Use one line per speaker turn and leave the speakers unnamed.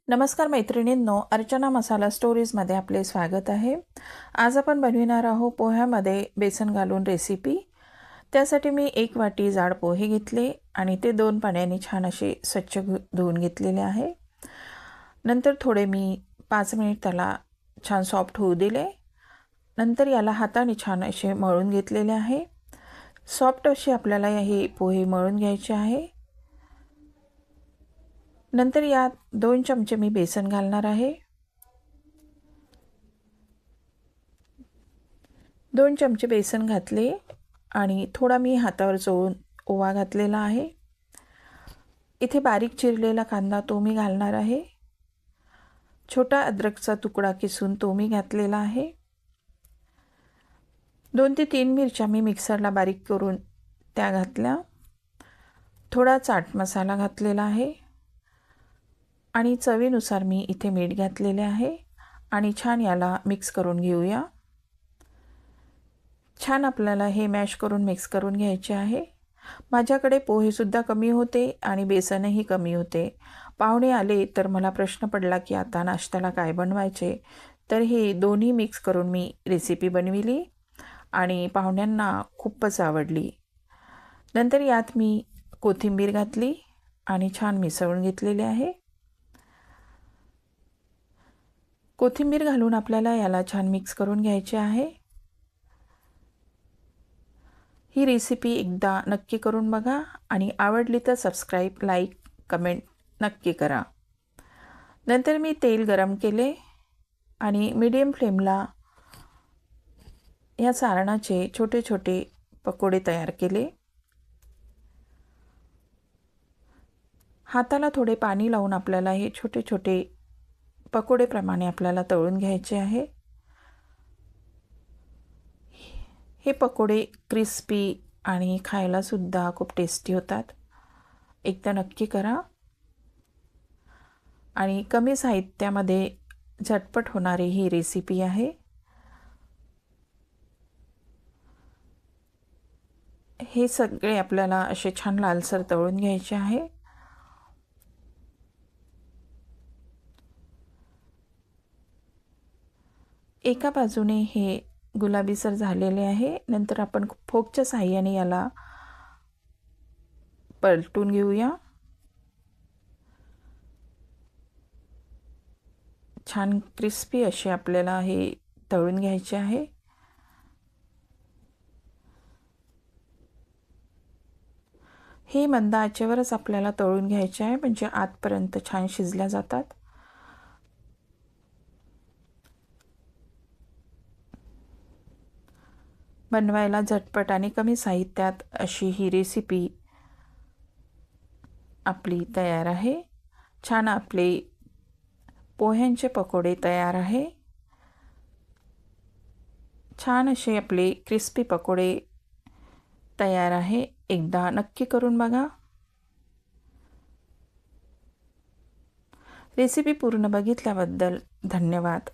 नमस्कार मैत्रिणींनो, अर्चना मसाला स्टोरीजमध्ये आपले स्वागत आहे। आज आपण बनविणार आहोत पोह्यामध्ये बेसन घालून रेसिपी। त्यासाठी मी 1 वाटी जाड पोहे घेतले आणि ते 2 पाण्याने छान असे स्वच्छ धुवून घेतलेले आहे। नंतर थोडे मी 5 मिनिट त्याला छान सॉफ्ट होऊ दिले। नंतर याला हाताने छान असे मळून घेतलेले आहे। सॉफ्ट असे आपल्याला हे पोहे मळून घ्यायचे आहे। नंतर यात 2 चमचे मी बेसन घालणार आहे। 2 चमचे बेसन घातले आणि थोडा मी हातावर चोळून ओवा घातलेला आहे। इथे बारीक चिरलेला कांदा तो मी घालणार आहे। छोटा अद्रकचा तुकडा किसून तो मी घातलेला आहे। 2 ते 3 मिरच्या मी मिक्सरला बारीक करून त्या घातल्या। थोडा चाट मसाला घातलेला आहे आणि चवीनुसार मी इथे मीठ घातलेले आहे आणि छान याला मिक्स करून घेऊया। छान आपल्याला हे मॅश करून मिक्स करून घ्यायचे आहे। माझ्याकडे पोहे सुद्धा कमी होते आणि बेसनही कमी होते। पाहुणे आले तर मला प्रश्न पडला की आता नाश्त्याला काय बनवायचे, तर हे दोन्ही मिक्स करून मी रेसिपी बनविली आणि पाहुण्यांना खूपच आवडली। नंतर यात मी कोथिंबीर घातली आणि छान मिसळून घेतलेले आहे। कोथिंबीर घालून आपल्याला याला छान मिक्स करून घ्यायचे आहे। ही रेसिपी एकदा नक्की करून बघा आणि आवडली तर सबस्क्राइब, लाईक, कमेंट नक्की करा। नंतर मी तेल गरम केले आणि मीडियम फ्लेमला या सारणाचे छोटे छोटे पकोडे तयार केले। हाताला थोडे पाणी लावून आपल्याला हे छोटे छोटे पकोडेप्रमाणे आपल्याला तळून घ्यायचे आहे। हे पकोडे क्रिस्पी आणि खायला सुद्धा खूप टेस्टी होतात। एकदा नक्की करा आणि कमी साहित्यामध्ये झटपट होणारी ही रेसिपी आहे। हे सगळे आपल्याला असे छान लालसर तळून घ्यायचे आहे। एका बाजूने हे गुलाबीसर झालेले आहे। नंतर आपण फोकच्या साहाय्याने याला पलटून घेऊया। छान क्रिस्पी असे आपल्याला हे तळून घ्यायचे आहे। हे मंद आचेवरच आपल्याला तळून घ्यायचे आहे, म्हणजे आतपर्यंत छान शिजल्या जातात। बनवायला झटपट आणि कमी साहित्यात अशी ही रेसिपी आपली तयार आहे। छान आपले पोह्यांचे पकोडे तयार आहे। छान असे आपले क्रिस्पी पकोडे तयार आहे। एकदा नक्की करून बघा। रेसिपी पूर्ण बघितल्याबद्दल धन्यवाद।